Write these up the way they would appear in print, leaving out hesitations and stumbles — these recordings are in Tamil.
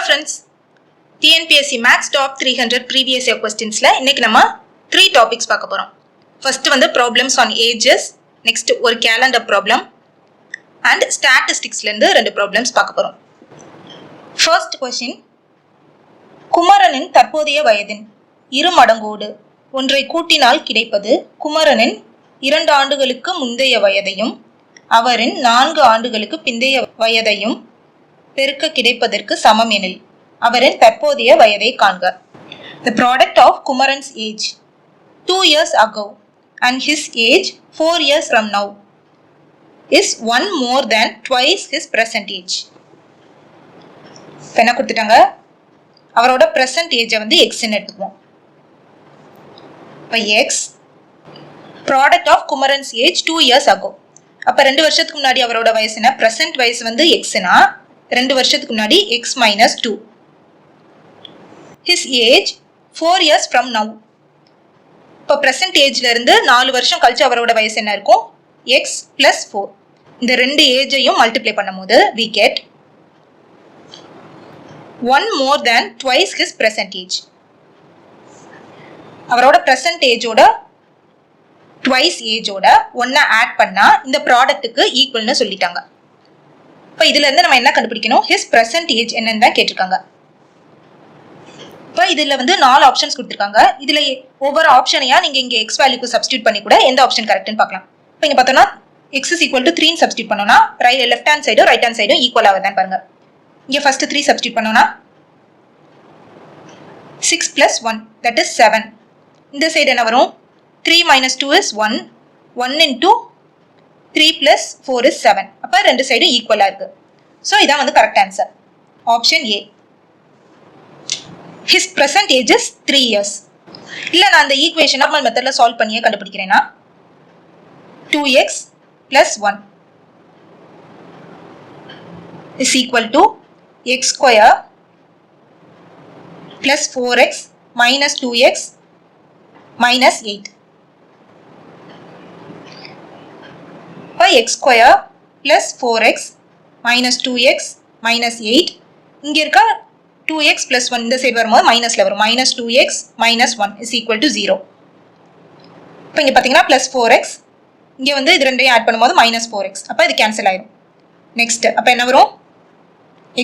friends, TNPSC Max Top 300 previous year questions la இன்னைக்கு நம்ம 3 topics பார்க்க போறோம். First வந்து problems on ages, next ஒரு calendar problem and statistics ல இருந்து ரெண்டு problems பார்க்க போறோம். First question, குமரனின் தற்போதைய வயதின் இரு மடங்கோடு ஒன்றை கூட்டினால் கிடைப்பது குமரனின் 2 ஆண்டுகளுக்கு முந்தைய வயதையும் அவரின் 4 ஆண்டுகளுக்கு பிந்தைய வயதையும் பெருக்க கிடைப்பதற்கு சமம் எனில் அவரின் தற்போதைய வயதை காண்க. The product of Kumaran's age 2 years ago and his age 4 years from now is 1 more than twice his present age. என்ன கொடுத்துட்டாங்க, அவரோட present age வந்து x ன்னு எடுத்துக்குவோம். இப்போ x product of Kumaran's age 2 years ago. அப்ப 2 வருஷத்துக்கு முன்னாடி அவரோட வயசு என்ன, present வயசு வந்து x னா 2 வருஷத்துக்கு முன்னாடி x minus 2. His age 4 years from now. இப்போ present ageல இருந்து 4 வருஷம் கழிச்சு அவரோட வயசு என்ன இருக்கும், x plus 4. இந்த ரெண்டு ஏஜையும் மல்டிப்ளை பண்ணும்போது we get 1 more than twice his present age. அவரோட present ageோட twice ageோட 1 ஆட் பண்ணா இந்த ப்ராடக்ட்டுக்கு ஈக்குவல்னு சொல்லிட்டாங்க. இப்போ இதுல இருந்து நம்ம என்ன கண்டுபிடிக்கணும், his present age என்னன்னு தான் கேட்டிருக்காங்க. இப்போ இதுல வந்து 4 ஆப்ஷன்ஸ் கொடுத்திருக்காங்க. இதுல ஒவ்வொரு ஆப்ஷனையா நீங்க இங்க x வேல்யூக்கு சப்ஸ்டிட்யூட் பண்ணி கூட எந்த ஆப்ஷன் கரெக்ட்னு பார்க்கலாம். இப்போ இங்க பார்த்தோம்னா x is equal to 3 ன்னு சப்ஸ்டிட்யூட் பண்ணோம்னா லெஃப்ட் ஹேண்ட் சைடும் ரைட் ஹேண்ட் சைடும் ஈக்குவல் ஆகுதான்னு பாருங்க. இங்க ஃபர்ஸ்ட் 3 சப்ஸ்டிட்யூட் பண்ணோம்னா 6 plus 1 that is 7. இந்த சைடு என்ன வரும், 3 minus 2 is 1. 1 into 3 plus 4 is 7. அப்ப ரெண்டு சைடும் ஈக்குவலா இருக்கு. சோ இதான் வந்து correct answer. Option A. His present age is 3 years. இல்ல நான் அந்த ஈக்குவேஷன் நார்மல் மெத்தட்ல சால்வ் பண்ணியே கண்டுபிடிக்கிறேன்னா 2x plus 1 is equal to x square plus 4x minus 2x minus 8. x square plus 4x minus 2x minus 8. இங்க இருக்க 2x plus 1 இந்த சைடு வரும்போது மைனஸ்ல வரும், minus 2x minus 1 is equal to 0. இப்போ இங்க பாத்தீங்கன்னா plus 4x, இங்க வந்து இது ரெண்டையும் ஆட் பண்ணும்போது minus 4x. அப்ப இது கேன்சல் ஆயிடும். நெக்ஸ்ட் அப்ப என்ன வரும்,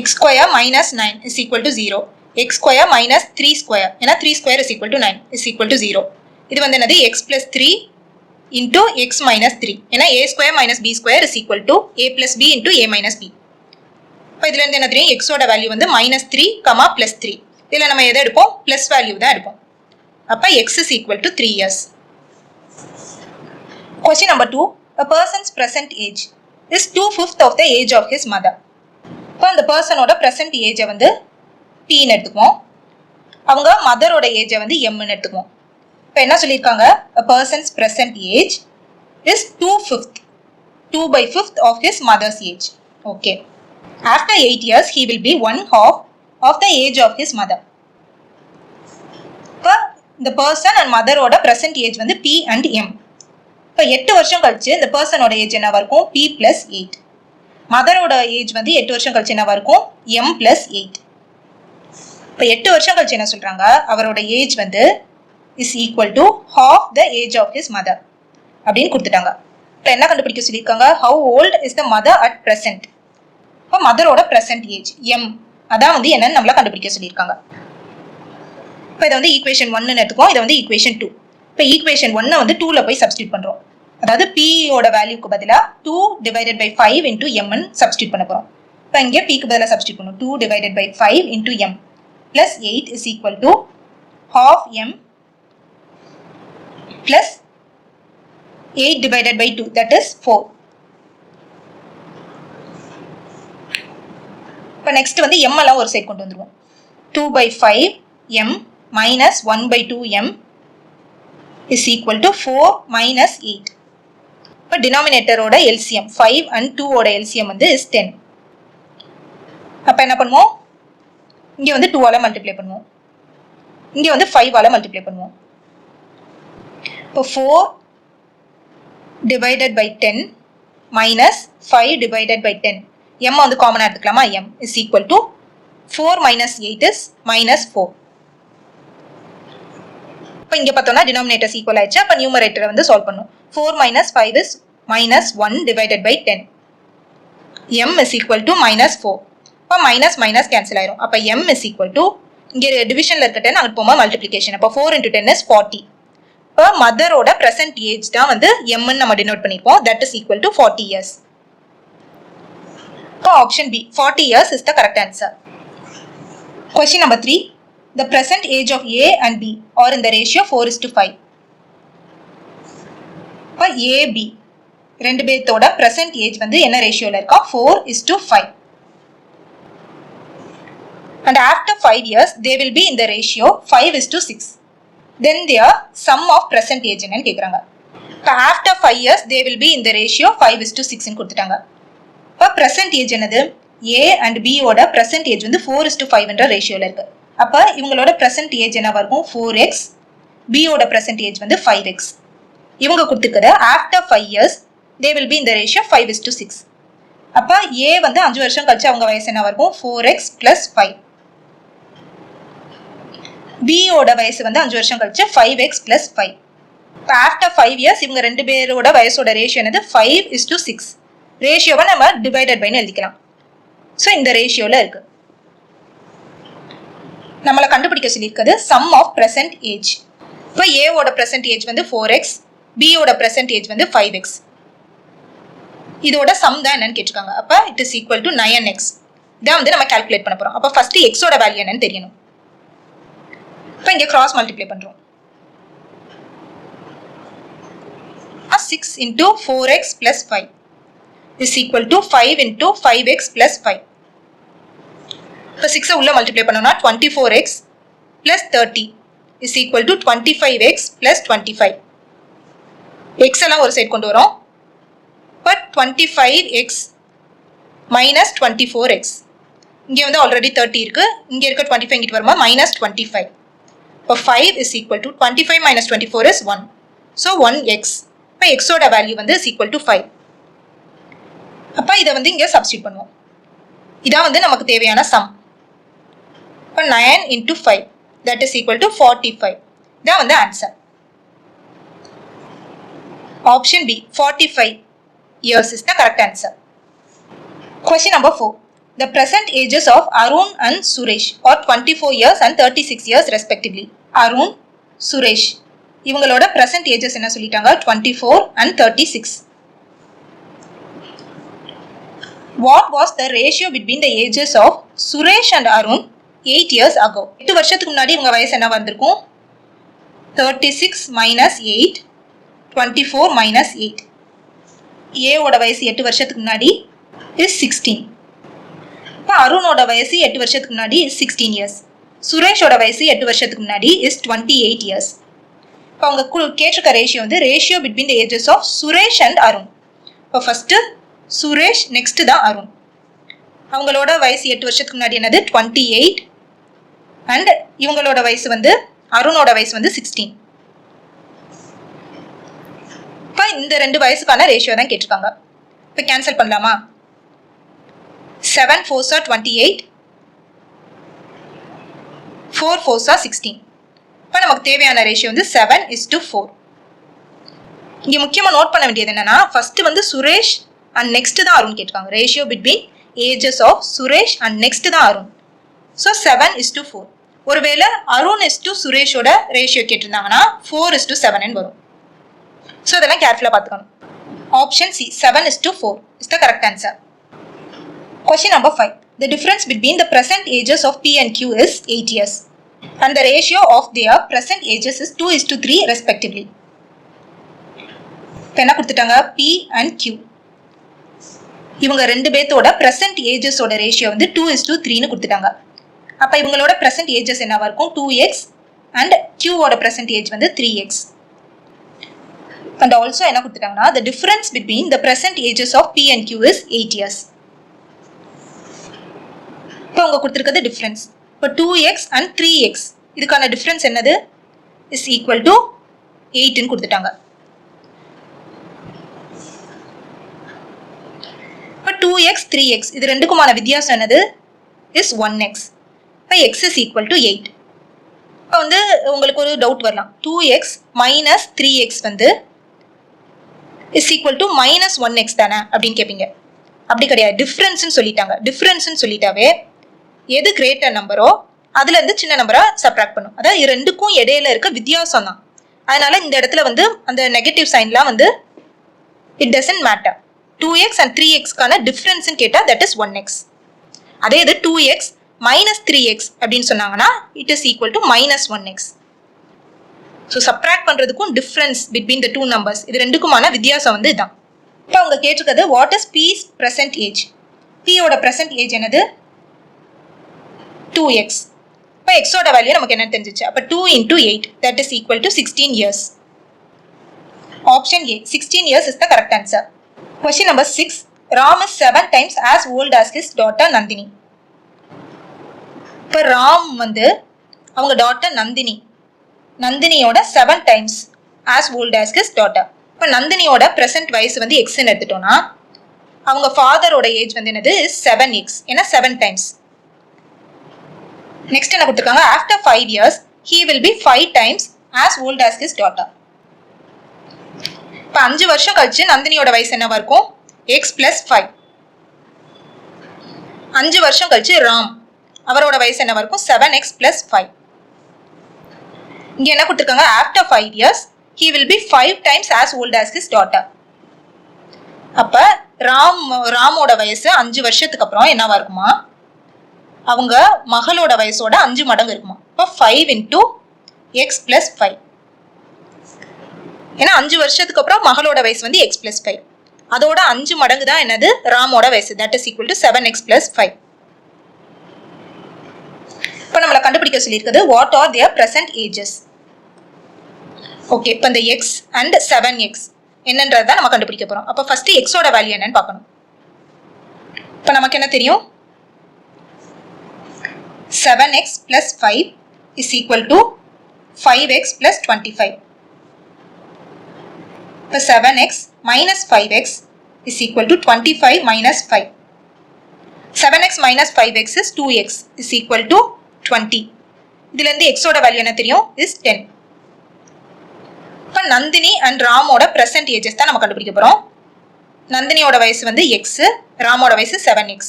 x square minus 9 is equal to 0. x square minus 3 square, ஏன்னா 3 square is equal to 9 is equal to 0. இது வந்து என்னது, x plus 3 into x minus 3. ஏன்னா a square minus b square is equal to a plus b into a minus b. இப்போ இதுல இருந்து என்ன தெரியும், x ஓட வேல்யூ வந்து -3, +3. இதுல நம்ம எதை எடுப்போம், பிளஸ் வேல்யூ தான் எடுப்போம். அப்ப x is equal to 3 years. Question number 2. A person's present age is 2/5 of the age of his mother. இப்போ அந்த பர்சனோட present age வந்து p ன்னு எடுத்துக்குவோம். அவங்க மதரோட ஏஜை வந்து m ன்னு எடுத்துக்குவோம். இப்போ என்ன சொல்லியிருக்காங்க, a person's present age is 2/5 of his mother's age. Okay. After 8 years, he will be 1/2 of the age of his mother. இப்போ இந்த பர்சன் அண்ட் மதரோட present age வந்து p and m. இப்போ 8 வருஷம் கழிச்சு இந்த பர்சனோட ஏஜ் என்னவா இருக்கும், p plus 8. மதரோட ஏஜ் வந்து 8 வருஷம் கழிச்சு என்னவா இருக்கும், m plus 8. இப்போ 8 வருஷம் கழிச்சு என்ன சொல்றாங்க, அவரோட ஏஜ் வந்து is equal to half the age of his mother அப்படின்னு கொடுத்துட்டாங்க. இப்போ என்ன கண்டுபிடிக்க சொல்லியிருக்காங்க, how old is the mother at present. இப்போ மதரோட present age m, அதான் வந்து என்னன்னு நம்மள கண்டுபிடிக்க சொல்லியிருக்காங்க. இப்போ இதை வந்து ஈக்குவேஷன் 1 எடுத்துக்கோம், இதை வந்து ஈக்குவேஷன் 2. இப்போ ஈக்குவேஷன் 1 வந்து 2ல போய் சப்ஸ்டிட்யூட் பண்றோம். அதாவது p ஓட வேல்யூக்கு பதிலா 2 divided by 5 into m ன்னு சப்ஸ்டிட்யூட் பண்ண போறோம். இப்போ இங்கே p க்கு பதிலா சப்ஸ்டிட்யூட் பண்ணுவோம், 2 divided by 5 into m plus 8 is equal to half m plus 8 divided by 2 that is 4. இப்போ நெக்ஸ்ட் வந்து m எல்லாம் ஒரு சைடு கொண்டு வந்துருவோம். 2/5 m minus 1/2 m is equal to 4 minus 8. இப்போ டினாமினேட்டரோட LCM 5 and 2 ஓட LCM வந்து is 10. அப்ப என்ன பண்ணுவோம், இங்க வந்து 2 ஆல மல்டிப்ளை பண்ணுவோம், இங்க வந்து 5 ஆல மல்டிப்ளை பண்ணுவோம். இப்போ 4 divided by 10 minus 5 divided by 10. m வந்து காமனா எடுத்துக்கலாமா, m is equal to 4 minus 8 is minus 4. இப்போ இங்க பார்த்தோம்னா டினாமினேட்டர்ஸ் ஈக்குவல் ஆயிடுச்சு. அப்போ நியூமரேட்டரை வந்து சால்வ் பண்ணும். 4 minus 5 is minus 1 divided by 10. m is equal to minus 4. அப்போ மைனஸ் மைனஸ் கேன்சல் ஆயிரும். அப்போ m is equal to இங்கே டிவிஷனில் இருக்க 10 அங்கிட்டு போகும்போது மல்டிப்ளிகேஷன். அப்போ 4 into 10 is 40. இப்போ மதரோட ப்ரெசென்ட் ஏஜ் தான் வந்து எம்ன்னு நம்ம டினோட் பண்ணியிருப்போம். That is equal to 40 years. இப்போ option B 40 years is the correct answer. Question number 3. The present age of A and B are in the ratio 4:5. இப்போ A, B ரெண்டு பேர்த்தோட present age வந்து என்ன ரேஷியோல இருக்கா? 4:5. And after 5 years, they will be in the ratio 5:6. Then their sum of present age என்னன்னு கேக்குறாங்க. இப்போ after 5 years, they will be in the ratio 5:6 ன்னு கொடுத்துட்டாங்க. இப்போ present age என்னது? A and B ஓட present age வந்து 4:5 என்ற ரேஷியோல இருக்கு. அப்போ இவங்களோட present age என்னவா இருக்கும்? 4x. B ஓட present age வந்து 5x. இவங்க கொடுத்துருக்குது after 5 years, they will be in the ratio 5:6. அப்போ A வந்து 5 வருஷம் கழிச்சு அவங்க வயசு என்னவா இருக்கும்? 4x plus 5. B ஓட வயசு வந்து 5 வருஷம் கழிச்சு 5x plus 5. இப்போ ஆஃப்டர் 5 இயர்ஸ் இவங்க ரெண்டு பேரோட வயசோட ரேஷியோ என்னது? 5:6. ரேஷியோவை நம்ம டிவைடட் பைன்னு எழுதிக்கலாம். ஸோ இந்த ரேஷியோவில் இருக்கு. நம்மளை கண்டுபிடிக்க சொல்லியிருக்கிறது சம் ஆஃப் ப்ரெசென்ட் ஏஜ். இப்போ ஏவோட ப்ரெசென்ட் ஏஜ் வந்து 4x, பியோட ப்ரெசென்ட் ஏஜ் வந்து 5x. இதோட சம் தான் என்னன்னு கேட்டிருக்காங்க. அப்போ it is equal to 9x. இதான் வந்து நம்ம கால்குலேட் பண்ண போகிறோம். அப்போ ஃபர்ஸ்ட் எக்ஸோட வேல்யூ என்னன்னு தெரியணும். இப்போ இங்கே கிராஸ் மல்டிப்ளை பண்ணுறோம். 6 into 4x plus 5 is equal to 5 into 5x plus 5. இப்போ 6 உள்ள மல்டிப்ளை பண்ணோம்னா 24x plus 30 is equal to 25x plus 25. x எல்லாம் ஒரு சைடு கொண்டு வரோம். இப்போ 25x minus 24x. இங்கே வந்து ஆல்ரெடி 30 இருக்கு. இங்கே இருக்க 25 இங்கிட்டு வருமா minus 25. இப்போ 5 is equal to 25 minus 24 is 1. So 1x. இப்போ xோட வேல்யூ வந்து is equal to 5. அப்போ இதை வந்து இங்கே சப்ஸ்டியூட் பண்ணுவோம். இதான் வந்து நமக்கு தேவையான சம். இப்போ 9 into 5 that is equal to 45. இதான் வந்து answer. Option B 45 years is the correct answer. Question number 4. The present ages of Arun and Suresh are 24 years and 36 years respectively. Arun, Suresh இவங்களோட present ages என்ன சொல்லிட்டாங்க? 24 and 36. What was the ratio between the ages of Suresh and Arun 8 years ago? 8 வருஷத்துக்கு முன்னாடி இவங்க வயசு என்ன வந்திருக்கும்? 36 minus 8, 24 minus 8. A ஓட வயசு 8 வருஷத்துக்கு முன்னாடி is 16. இப்போ அருணோட வயசு 8 வருஷத்துக்கு முன்னாடி is 16 years. சுரேஷோட வயசு 8 வருஷத்துக்கு முன்னாடி is 28 years. இப்போ அவங்க கேட்டிருக்க ரேஷியோ வந்து ratio between the ages of Suresh and Arun. இப்போ ஃபர்ஸ்ட் சுரேஷ் நெக்ஸ்ட் தான் அருண். அவங்களோட வயசு 8 வருஷத்துக்கு முன்னாடி என்னது 28 அண்ட் இவங்களோட வயசு வந்து அருணோட வயசு வந்து 16. இப்போ இந்த ரெண்டு வயசுக்கான ரேஷியோ தான் கேட்டிருக்காங்க. இப்போ கேன்சல் பண்ணலாமா? 7 4s are 28, 4 4s are 16. இப்போ நமக்கு தேவையான ரேஷியோ வந்து 7:4. இங்கே முக்கியமாக நோட் பண்ண வேண்டியது என்னன்னா ஃபர்ஸ்ட் வந்து சுரேஷ் அண்ட் நெக்ஸ்ட் தான் அருண் கேட்டிருக்காங்க. Ratio between ages of Suresh and next தான் அருண். ஸோ 7:4. ஒருவேளை அருண் சுரேஷோட ரேஷியோ கேட்டிருந்தாங்கன்னா 4:7 வரும். ஸோ இதெல்லாம் கேர்ஃபுல்லாக பார்த்துக்கணும். Option C 7:4 is the correct answer. Question number 5. The difference between the present ages of P and Q is 8 years. And the ratio of their present ages is 2:3 respectively. இப்போ என்ன கொடுத்துட்டாங்க? P and Q. இவங்க ரெண்டு பேர்த்தோட present ages ஓட ரேஷியோ வந்து 2:3ன்னு கொடுத்துட்டாங்க. அப்போ இவங்களோட present ages என்னவா இருக்கும்? 2x and Q ஓட present age வந்து 3x. And also என்ன கொடுத்துட்டாங்கன்னா the difference between the present ages of P and Q is 8 years. இப்போ அவங்க கொடுத்துருக்கிறது டிஃப்ரென்ஸ். இப்போ 2x and 3x இதுக்கான டிஃப்ரென்ஸ் என்னது? இஸ் ஈக்குவல் டு 8ன்னு கொடுத்துட்டாங்க. இப்போ 2x 3x இது ரெண்டுக்குமான வித்தியாசம் என்னது? Is 1x. இப்போ x is equal to 8. இப்போ வந்து உங்களுக்கு ஒரு டவுட் வரலாம், 2x minus 3x வந்து is equal to minus 1x தானே அப்படின்னு கேட்பீங்க. அப்படி கிடையாது, டிஃப்ரென்ஸ்னு சொல்லிட்டாங்க. டிஃப்ரென்ஸ்னு சொல்லிட்டாவே எது கிரேட்டர் நம்பரோ அதுல இருந்து சின்ன நம்பரா சப்ராக்ட் பண்ணும். அதாவது ரெண்டுக்கும் இடையில இருக்க வித்தியாசம் தான். அதனால இந்த இடத்துல வந்து அந்த நெகட்டிவ் சைன்லாம் வந்து it doesn't matter. 2x and 3x கான டிஃபரன்ஸ்னு கேட்டா தட் இஸ் 1x. அதே இது 2x minus 3x அப்படின்னு சொன்னாங்கன்னா it is equal to minus 1x. So subtract பண்றதுக்கும் difference between the two numbers, இது ரெண்டுக்குமான வித்தியாசம் வந்து இதுதான். இப்போ அவங்க கேட்டிருக்கிறது what is P's present age. Pயோட present age என்னது? 2x. இப்போ எக்ஸோட வேல்யூ நமக்கு என்ன தெரிஞ்சிச்சு? அப்போ 2 into 8 that is equal to 16 years. Option A, 16 years is the correct answer. Question number 6. Ram is 7 times as old as his daughter Nandini. இப்போ ராம் வந்து அவங்க daughter நந்தினியோட 7 times as old as his daughter. இப்போ நந்தினியோட present வயசு வந்து எக்ஸ்ன்னு எடுத்துட்டோம்னா அவங்க ஃபாதரோட ஏஜ் வந்து என்னது? 7x. ஏன்னா 7 times. நெக்ஸ்ட் என்ன கொடுத்துருக்காங்க? After 5 years he will be 5 times as old as his daughter. இப்போ 5 வருஷம் கழிச்சு நந்தினியோட வயசு என்னவா இருக்கும்? x plus 5. 5 வருஷம் கழிச்சு ராம் அவரோட வயசு என்னவா இருக்கும்? 7x plus 5. இங்க என்ன கொடுத்துருக்காங்க? After 5 years he will be 5 times as old as his daughter. அப்ப ராமோட வயசு 5 வருஷத்துக்கு அப்புறம் என்னவா இருக்குமா? அவங்க மகளோட வயசோட 5 மடங்கு இருக்குமா? இப்போ 5 into x plus 5. ஏன்னா 5 வருஷத்துக்கு அப்புறம் மகளோட வயசு வந்து x plus 5. அதோட 5 மடங்கு தான் என்னது? ராமோட வயசு. that is equal to 7x plus 5. இப்போ நம்மளை கண்டுபிடிக்க சொல்லியிருக்கிறது what are their present ages. Okay, இப்போ இந்த x and 7x என்னன்றதை தான் நம்ம கண்டுபிடிக்க போறோம். அப்போ ஃபர்ஸ்ட் எக்ஸோட வேல்யூ என்னன்னு பார்க்கணும். இப்போ நமக்கு என்ன தெரியும்? 7x plus 5 is equal to 5x plus 25. இப்போ 7x minus 5x is equal to 25 minus 5. 7x minus 5x is 2x is equal to 20. இதுல இருந்து x ஓட வேல்யூ என்ன தெரியும்? is 10. இப்போ நந்தினி and ராமோட present ages தான் நம்ம கண்டுபிடிக்க போறோம். நந்தினியோட வயசு வந்து x, ராமோட வயசு 7x.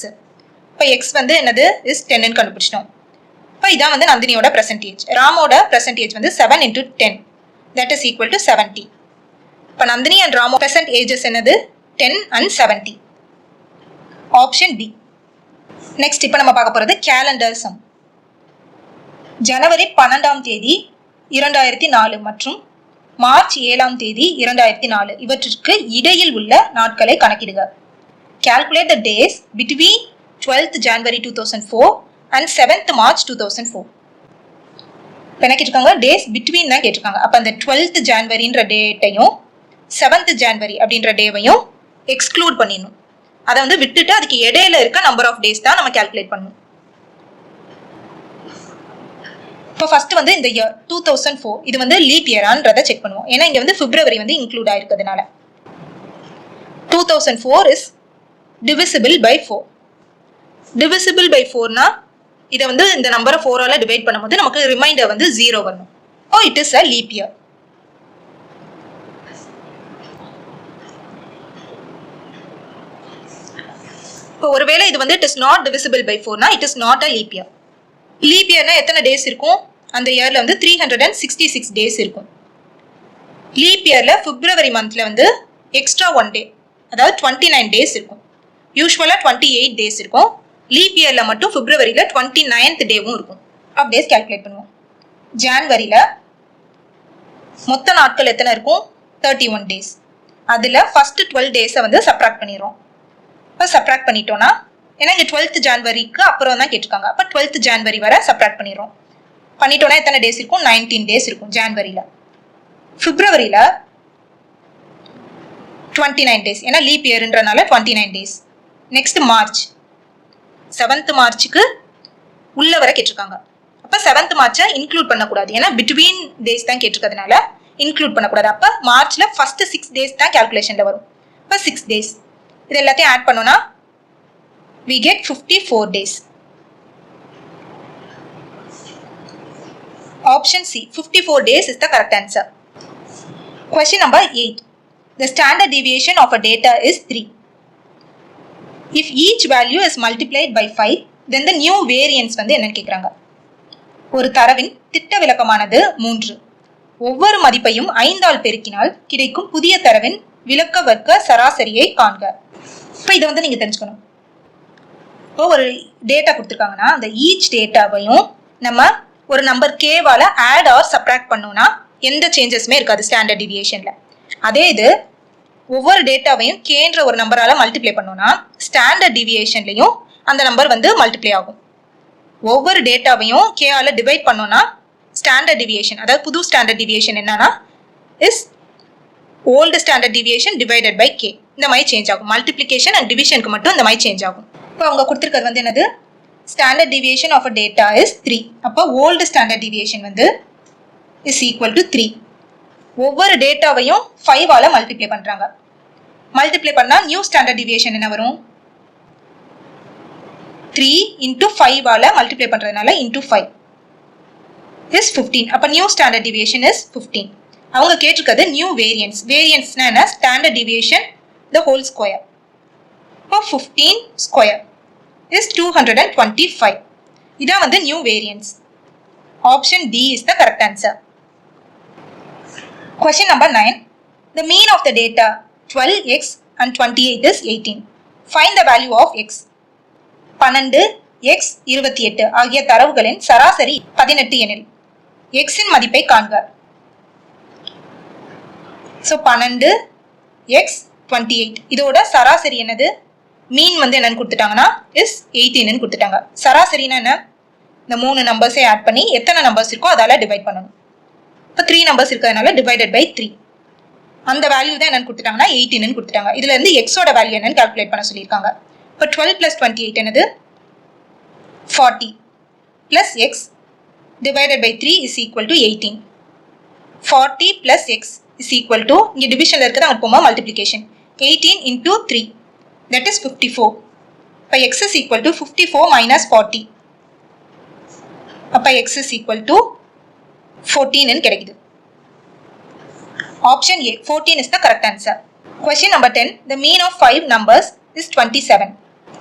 இப்போ x வந்து என்னது? is 10 ன்னு கண்டுபிடிச்சிட்டோம். இப்போ இதான் வந்து நந்தினியோட present age. ராமோட present age வந்து 7 into 10 that is equal to 70. இப்போ நந்தினி and ராமோ present ages என்னது? 10 and 70. Option D. நெக்ஸ்ட் இப்போ நம்ம பார்க்க போறது கேலண்டர் சம். ஜனவரி 12ஆம் தேதி 2004 மற்றும் மார்ச் 7ஆம் தேதி 2004 இவற்றிற்கு இடையில் உள்ள நாட்களை கணக்கிடுக. Calculate the days between 12th January 2004 and 7th March 2004. இப்போ என்ன கேட்டிருக்காங்க? டேஸ் பிட்வீன் தான் கேட்டிருக்காங்க. அப்போ அந்த 12th Januaryன்ற டேட்டையும் 7th January அப்படின்ற டேவையும் எக்ஸ்க்ளூட் பண்ணிடணும். அதை வந்து விட்டுட்டு அதுக்கு இடையில இருக்க நம்பர் ஆஃப் டேஸ் தான் நம்ம கால்குலேட் பண்ணணும். இப்போ ஃபர்ஸ்ட் வந்து இந்த இயர் 2004 இது வந்து லீப் இயரான்றதை செக் பண்ணுவோம். ஏன்னா இங்க வந்து பிப்ரவரி வந்து இன்க்ளூட் ஆயிருக்கிறதுனால 2004 is divisible by 4. Divisible by 4னா இதை வந்து இந்த நம்பரை 4ஆல டிவைட் பண்ணும்போது நமக்கு ரிமைண்டர் வந்து 0 வரணும். Oh it is a leap year. இப்போ ஒருவேளை இது வந்து it is not divisible by 4னா it is not a leap year. Leap இயர்னா எத்தனை டேஸ் இருக்கும்? அந்த இயர்ல வந்து 366 டேஸ் இருக்கும். லீப் இயர்ல பிப்ரவரி மந்த்ல வந்து எக்ஸ்ட்ரா 1 டே, அதாவது 29 டேஸ் இருக்கும். யூஸ்வலா 28 டேஸ் இருக்கும். லீப் இயர்ல மட்டும் பிப்ரவரியில 29th டேவும் இருக்கும். ஆஃப் டேஸ் கால்குலேட் பண்ணுவோம். ஜான்வரியில மொத்த நாட்கள் எத்தனை இருக்கும்? 31 டேஸ். அதுல ஃபர்ஸ்ட் 12 டேஸை வந்து சப்ராக்ட் பண்ணிடுறோம். இப்போ சப்ராக்ட் பண்ணிட்டோம்னா ஏன்னா இங்க 12th ஜான்வரிக்கு அப்புறம் தான் கேட்டிருக்காங்க. அப்போ 12th ஜான்வரி வரை சப்ராக்ட் பண்ணிடுறோம். பண்ணிட்டோம்னா எத்தனை டேஸ் இருக்கும்? 19 டேஸ் இருக்கும் ஜான்வரியில. பிப்ரவரியில 29 டேஸ், ஏன்னா லீப் இயர்ன்றனால 29 டேஸ். நெக்ஸ்ட் மார்ச் 7th மார்ச்சுக்கு உள்ள வர கேட்டிருக்காங்க. அப்போ 7th மார்ச்சை இன்க்ளூட் பண்ணக்கூடாது, ஏன்னா பிட்வீன் டேஸ் தான் கேட்டிருக்கிறதுனால இன்க்ளூட் பண்ணக்கூடாது. அப்போ மார்ச்ல ஃபர்ஸ்ட் 6 டேஸ் தான் கால்குலேஷன்ல வரும். இப்போ 6 டேஸ் இது எல்லாத்தையும் ஆட் பண்ணோம்னா we get 54 days. Option C, 54 days is the correct answer. Question number 8. The standard deviation of a data is 3. If each value is multiplied by 5, then the new variance வந்து என்னன்னு கேக்குறாங்க. ஒரு தரவின் திட்ட விலக்கமானது 3. ஒவ்வொரு மதிப்பையும் 5 ஆல் பெருக்கினால் கிடைக்கும் புதிய தரவின் விலக்க வர்க்க சராசரியை காண்க. இப்போ இதை வந்து நீங்க தெரிஞ்சுக்கணும். இப்போ ஒரு டேட்டா கொடுத்துருக்காங்கன்னா அந்த ஈச் டேட்டாவையும் நம்ம ஒரு நம்பர் கேவால ஆட் ஆர் சப்ராக்ட் பண்ணோம்னா எந்த சேஞ்சஸுமே இருக்காது ஸ்டாண்டர்ட் டிவியேஷன்ல. அதே இது ஒவ்வொரு டேட்டாவையும் கேன்ற ஒரு நம்பரால மல்டிப்ளை பண்ணோம்னா ஸ்டாண்டர்ட் டிவியேஷன்லையும் அந்த நம்பர் வந்து மல்டிப்ளை ஆகும். ஒவ்வொரு டேட்டாவையும் கேஆல டிவைட் பண்ணோம்னா ஸ்டாண்டர்ட் டிவியேஷன், அதாவது புது ஸ்டாண்டர்ட் டிவியேஷன் என்னன்னா is old standard deviation divided by K. இந்த மாதிரி சேஞ்ச் ஆகும். மல்டிப்ளிகேஷன் அண்ட் டிவிஷனுக்கு மட்டும் இந்த மாதிரி சேஞ்ச் ஆகும். இப்போ அவங்க கொடுத்துருக்கிறது வந்து என்னது, standard deviation of a data is 3. அப்போ ஓல்டு ஸ்டாண்டர்ட் டிவியேஷன் வந்து இஸ் ஈக்குவல் டு 3. ஒவ்வொரு டேட்டாவையும் 5 ஆல மல்டிப்ளை பண்றாங்க. மல்டிப்ளை பண்ணா நியூ ஸ்டாண்டர்ட் டிவியேஷன் என்ன வரும், 3 into 5 ஆல மல்டிப்ளை பண்றதுனால into 5 is 15. அப்ப நியூ ஸ்டாண்டர்ட் டிவியேஷன் is 15. அவங்க கேட்டிருக்கிறது நியூ வேரியன்ஸ். வேரியன்ஸ்னா என்ன, standard deviation the whole square. இப்போ 15 square is 225. இதான் வந்து new variance. Option D is the correct answer. Question number 9. The mean of the data 12x and 28 is 18. Find the value of x. 12 x 28 ஆகிய தரவுகளின் சராசரி 18 எனில் x இன் மதிப்பை காண்க. So 12 x 28 இதோட சராசரி என்னது, மீன் வந்து என்னன்னு கொடுத்துட்டாங்கன்னா is 18 ன்னு கொடுத்துட்டாங்க. சராசரினா என்ன, இந்த 3 நம்பர்ஸை ஆட் பண்ணி எத்தனை நம்பர்ஸ் இருக்கோ அதால டிவைட் பண்ணணும். இப்போ 3 நம்பர்ஸ் இருக்கிறதுனால டிவைடட் பை 3. அந்த வேல்யூ தான் என்னன்னு கொடுத்துட்டாங்கன்னா 18 ன்னு கொடுத்துட்டாங்க. இதுல இருந்து எக்ஸோட வேல்யூ என்னன்னு கால்குலேட் பண்ண சொல்லியிருக்காங்க. இப்போ 12 plus 28 என்னது 40 plus x divided by 3 is equal to 18. 40 plus x is equal to, இங்க டிவிஷன்ல இருக்குது அங்க போமா மல்டிப்ளிகேஷன், 18 into 3 that is 54. இப்போ x is equal to 54 minus 40. அப்போ x is equal to 14 ன்னு கிடைக்குது. Option A, 14 is the correct answer. Question number 10. The mean of 5 numbers is 27.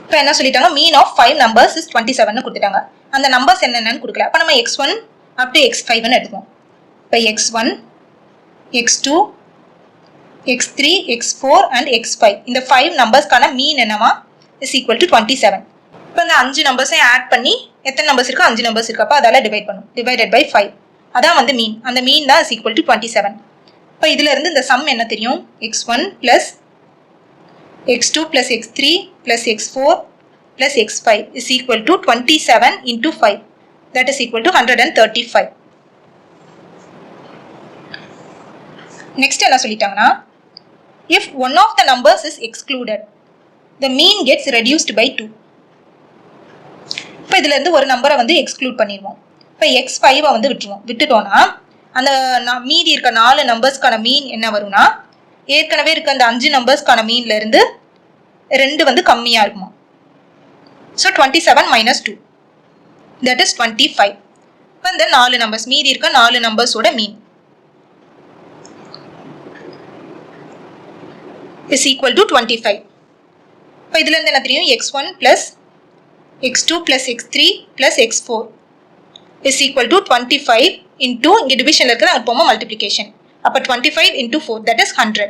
இப்போ என்ன சொல்லிட்டாங்க, mean of 5 numbers is 27 ன்னு கொடுத்துட்டாங்க. அந்த நம்பர்ஸ் என்னென்னு கொடுக்கல. அப்போ நம்ம x1 up to x5 ன்னு எடுத்துப்போம். இப்போ x1, x2, x3, x4 and x5 இந்த 5 நம்பர்ஸ்க்கான மீன் என்னவா is equal to 27. இப்போ இந்த 5 நம்பர்ஸை ஆட் பண்ணி எத்தனை நம்பர்ஸ் இருக்கோ 5 நம்பர்ஸ் இருக்கு, அப்போ அதால டிவைட் பண்ணும், டிவைடட் பை 5. அதான் வந்து மீன். அந்த மீன் தான் is equal to 27. இப்போ இதுல இருந்து இந்த சம் என்ன தெரியும், x1 plus x2 plus x3 plus x4 plus x5 is equal to 27 into 5 that is equal to 135. Next என்ன சொல்லிட்டாங்கன்னா, if one of the numbers is excluded the mean gets reduced by 2. இப்போ இதுல இருந்து ஒரு நம்பரை வந்து எக்ஸ்க்ளூட் பண்ணிடுவோம். இப்போ x5 வந்து விட்டுட்டோம்னா அந்த மீதி இருக்க 4 நம்பர்ஸ்க்கான மீன் என்ன வரும்னா, ஏற்கனவே இருக்க அந்த 5 நம்பர்ஸ்க்கான மீன்ல இருந்து 2 வந்து கம்மியா இருக்குமா. So 27 minus 2 that is 25. இப்போ இந்த 4 நம்பர்ஸ் மீதி இருக்க 4 நம்பர்ஸோட மீன் is equal to 25. இப்போ இதுல இருந்து என்ன தெரியும், x1 plus x2 plus x3 plus x4 is equal to 25 into இங்க டிவிஷன்ல இருக்குது அங்க போமா மல்டிப்ளிகேஷன். அப்ப 25 into 4 that is 100.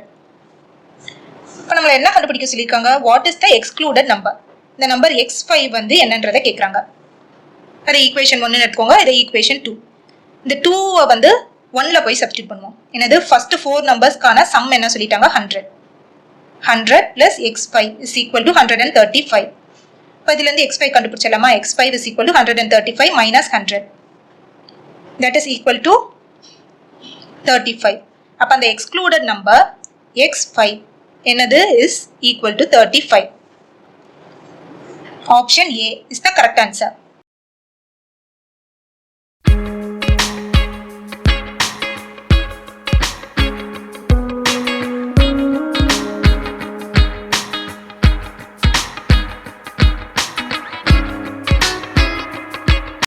இப்போ நம்மள என்ன கண்டுபிடிக்க சொல்லிருக்காங்க, what is the excluded number. இந்த நம்பர் x5 வந்து என்னன்றதை கேக்குறாங்க. அது ஈக்குவேஷன் 1 ன்னு எடுத்துக்கோங்க, இது ஈக்குவேஷன் 2. இந்த 2 வந்து 1ல போய் சப்ஸ்டிட்யூட் பண்ணுவோம். என்னது, ஃபர்ஸ்ட் 4 நம்பர்ஸ்க்கான சம் என்ன சொல்லிட்டாங்க, 100. 100 plus x5 is equal to 135. இப்போ இதுல இருந்து x5 கண்டுபிடிச்சலாமா, x5 is equal to 135 minus 100 that is equal to 35. அப்ப அந்த excluded number x5 என்னது is equal to 35. Option A is the correct answer.